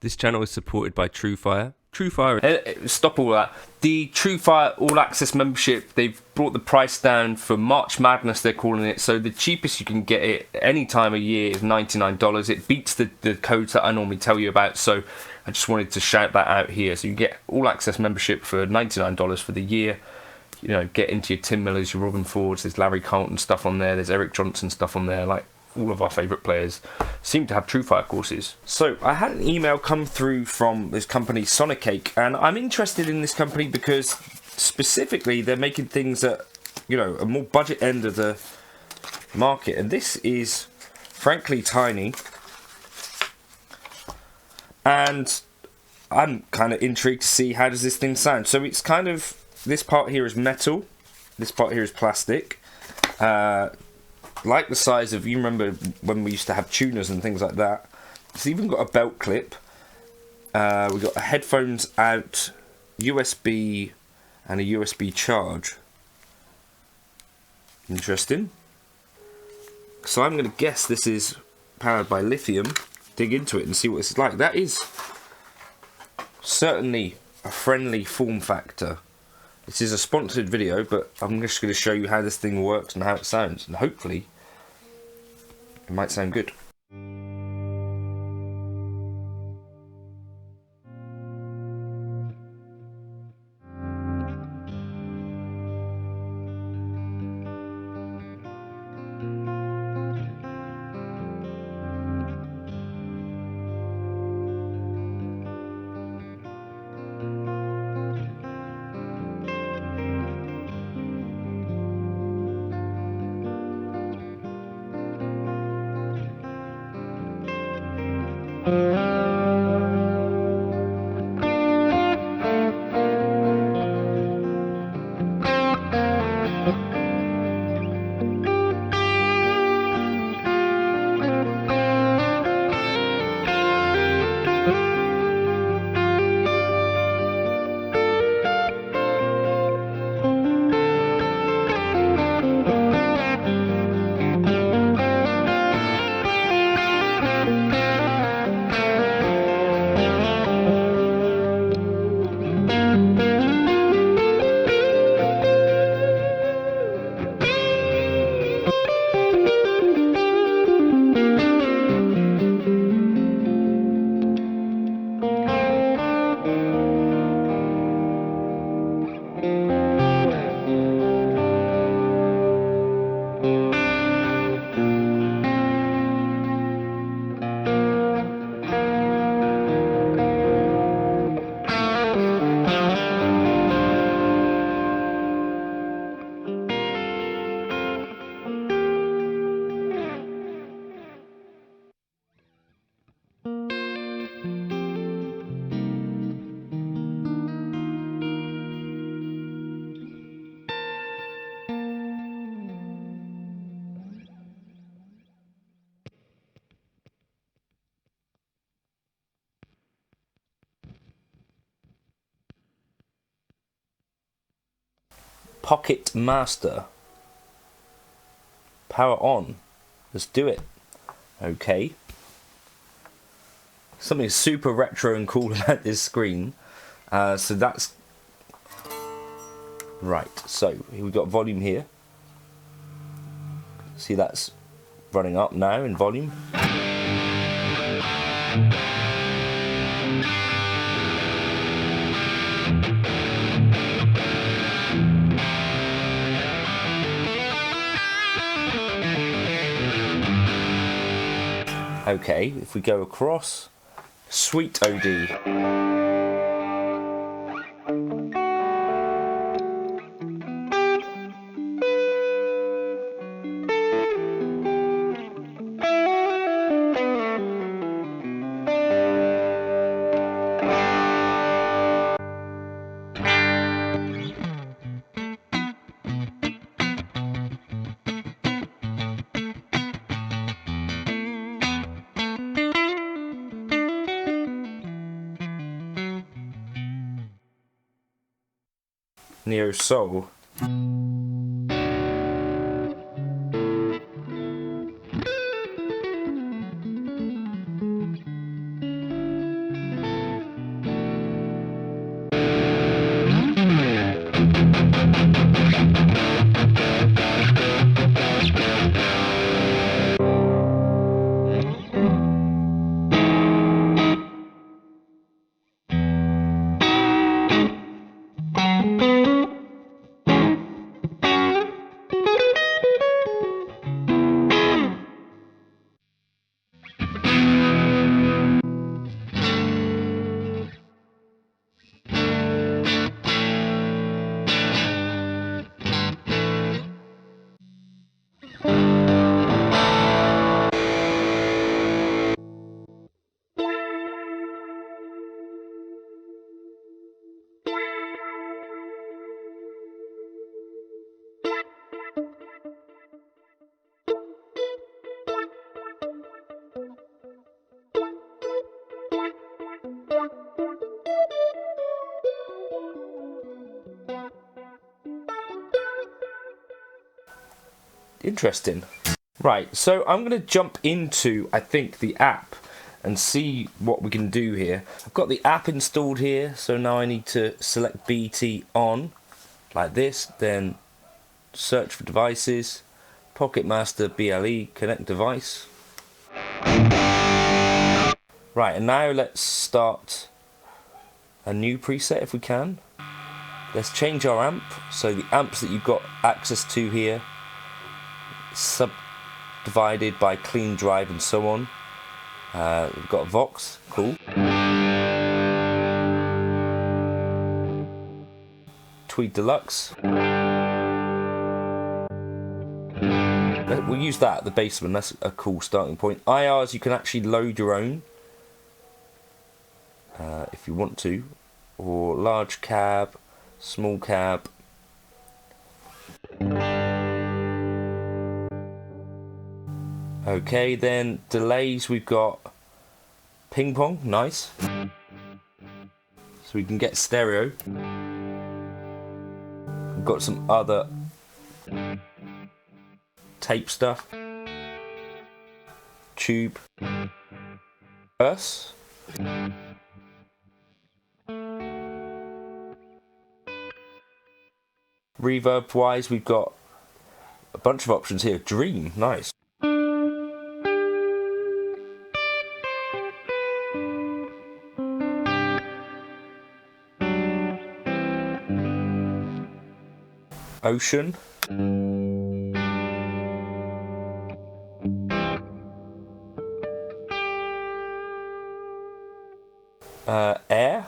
This channel is supported by Truefire. Truefire. Stop all that. The Truefire All Access membership, they've brought the price down for March Madness, they're calling it. So the cheapest you can get it any time of year is $99. It beats the codes that I normally tell you about. So I just wanted to shout that out here. So you get All Access membership for $99 for the year. You know, get into your Tim Millers, your Robin Fords, there's Larry Carlton stuff on there, there's Eric Johnson stuff on there, like all of our favourite players seem to have Truefire courses. So I had an email come through from this company Sonicake, and I'm interested in this company because specifically they're making things at, you know, a more budget end of the market, and this is frankly tiny, and I'm kind of intrigued to see how does this thing sound. So it's kind of, this part here is metal, this part here is plastic, like the size of, you remember when we used to have tuners and things like that. It's even got a belt clip. We've got a headphones out, USB, and a USB charge. Interesting. So I'm going to guess this is powered by lithium. Dig into it and see what it's like. That is certainly a friendly form factor. This is a sponsored video, but I'm just going to show you how this thing works and how it sounds, and hopefully it might sound good. Pocket Master. Power on. Let's do it. Okay. Something super retro and cool about this screen. So that's right. So we've got volume here. See, that's running up now in volume. Okay, if we go across, sweet OD. Neo Soul. Interesting. Right, so I'm going to jump into, I think, the app and see what we can do here. I've got the app installed here, so now I need to select BT on, like this, then search for devices, Pocket Master BLE, connect device. Right, and now let's start a new preset if we can. Let's change our amp, so the amps that you've got access to here, subdivided by clean drive and so on. We've got Vox, cool. Tweed Deluxe. We'll use that at the Bassman, that's a cool starting point. IRs, you can actually load your own, if you want to, or large cab, small cab. Okay, then delays, we've got ping pong, nice. So we can get stereo. We've got some other tape stuff. Tube. Verse. Reverb wise, we've got a bunch of options here. Dream, nice. Ocean. Air.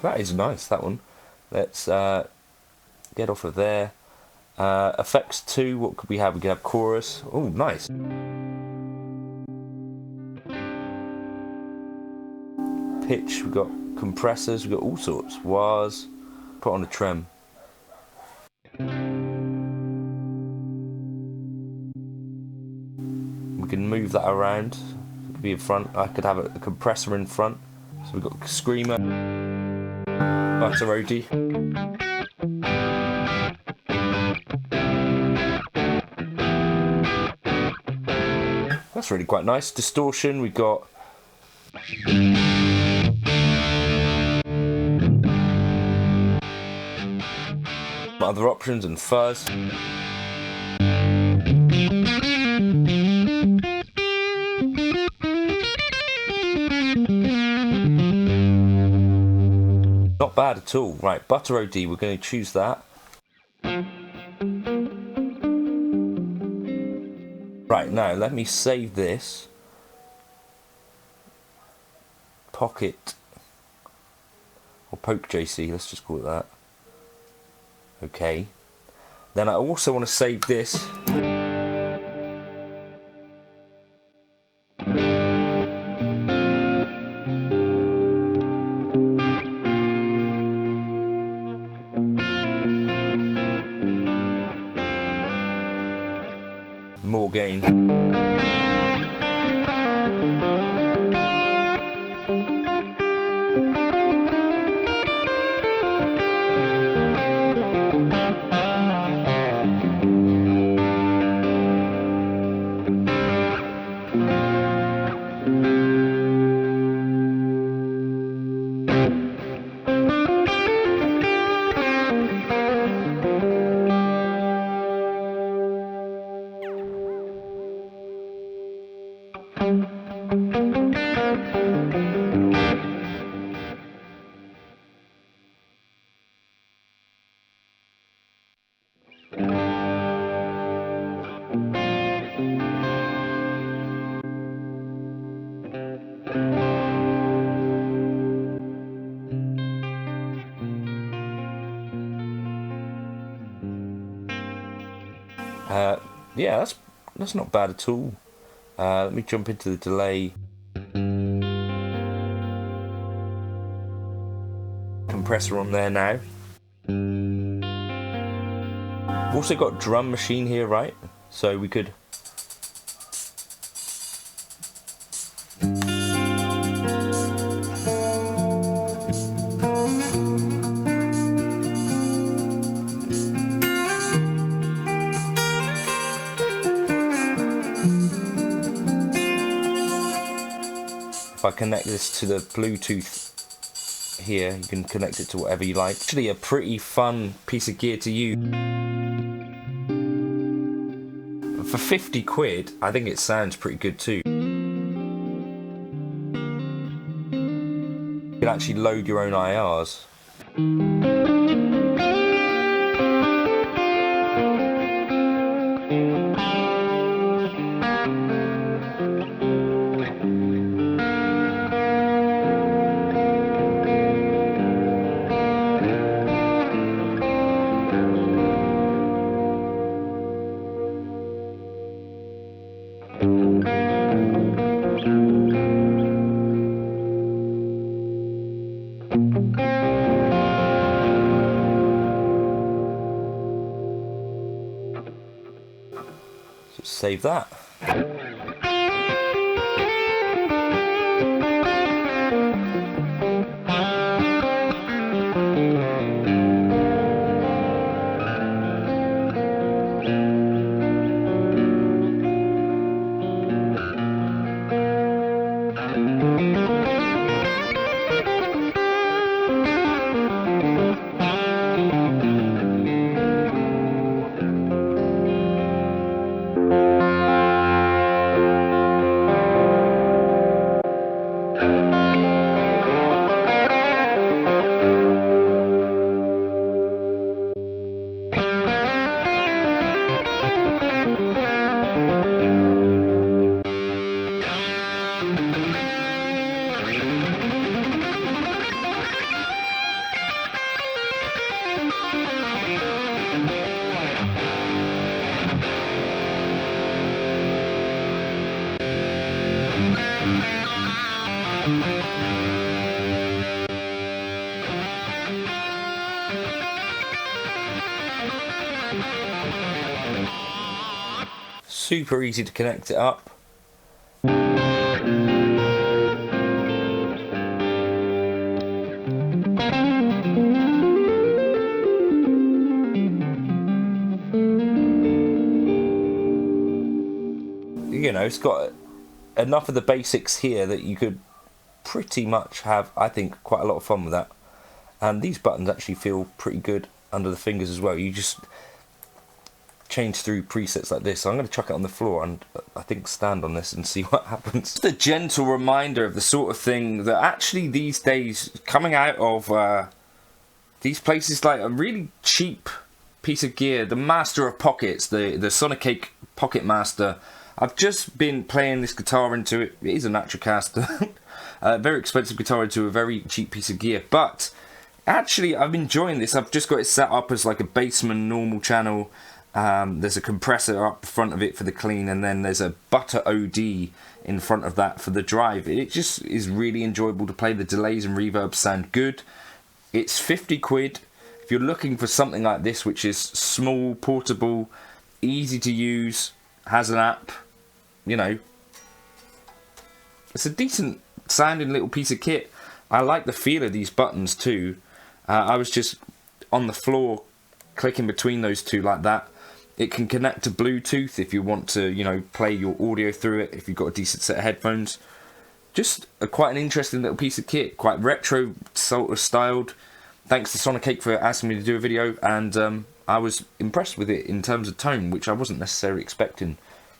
That is nice, that one. Let's get off of there. Effects 2, what could we have? We could have chorus. Oh, nice. Pitch, we've got compressors, we've got all sorts. Wahs, put on a trem. We can move that around. It could be in front. I could have a compressor in front. So we've got screamer, butter roadie. That's really quite nice. Distortion, we've got other options and fuzz. Not bad at all. Right, Butter OD, we're going to choose that. Right, now let me save this. Pocket or Poke JC, let's just call it that. Okay. Then I also want to save this. More gain. Yeah, that's not bad at all. Let me jump into the delay. Compressor on there now. We've also got drum machine here, right? So we could if I connect this to the Bluetooth here, you can connect it to whatever you like. Actually a pretty fun piece of gear to use. For 50 quid, I think it sounds pretty good too. You can actually load your own IRs. Just save that. Super easy to connect it up. You know, it's got enough of the basics here that you could pretty much have, I think, quite a lot of fun with that. And these buttons actually feel pretty good under the fingers as well. You just change through presets like this. So I'm going to chuck it on the floor and I think stand on this and see what happens. Just a gentle reminder of the sort of thing that actually these days, coming out of these places, like a really cheap piece of gear, the Master of Pockets, the Sonicake Pocket Master. I've just been playing this guitar into it. It is a Natrocaster. A very expensive guitar into a very cheap piece of gear. But actually, I'm enjoying this. I've just got it set up as like a Bassman normal channel. There's a compressor up the front of it for the clean, and then there's a Butter OD in front of that for the drive. It just is really enjoyable to play. The delays and reverbs sound good. It's 50 quid. If you're looking for something like this, which is small, portable, easy to use, has an app, you know, it's a decent sounding little piece of kit. I like the feel of these buttons too. I was just on the floor clicking between those two like that. It can connect to Bluetooth if you want to, you know, play your audio through it, if you've got a decent set of headphones. Just quite an interesting little piece of kit, quite retro sort of styled. Thanks to Sonicake for asking me to do a video, and I was impressed with it in terms of tone, which I wasn't necessarily expecting.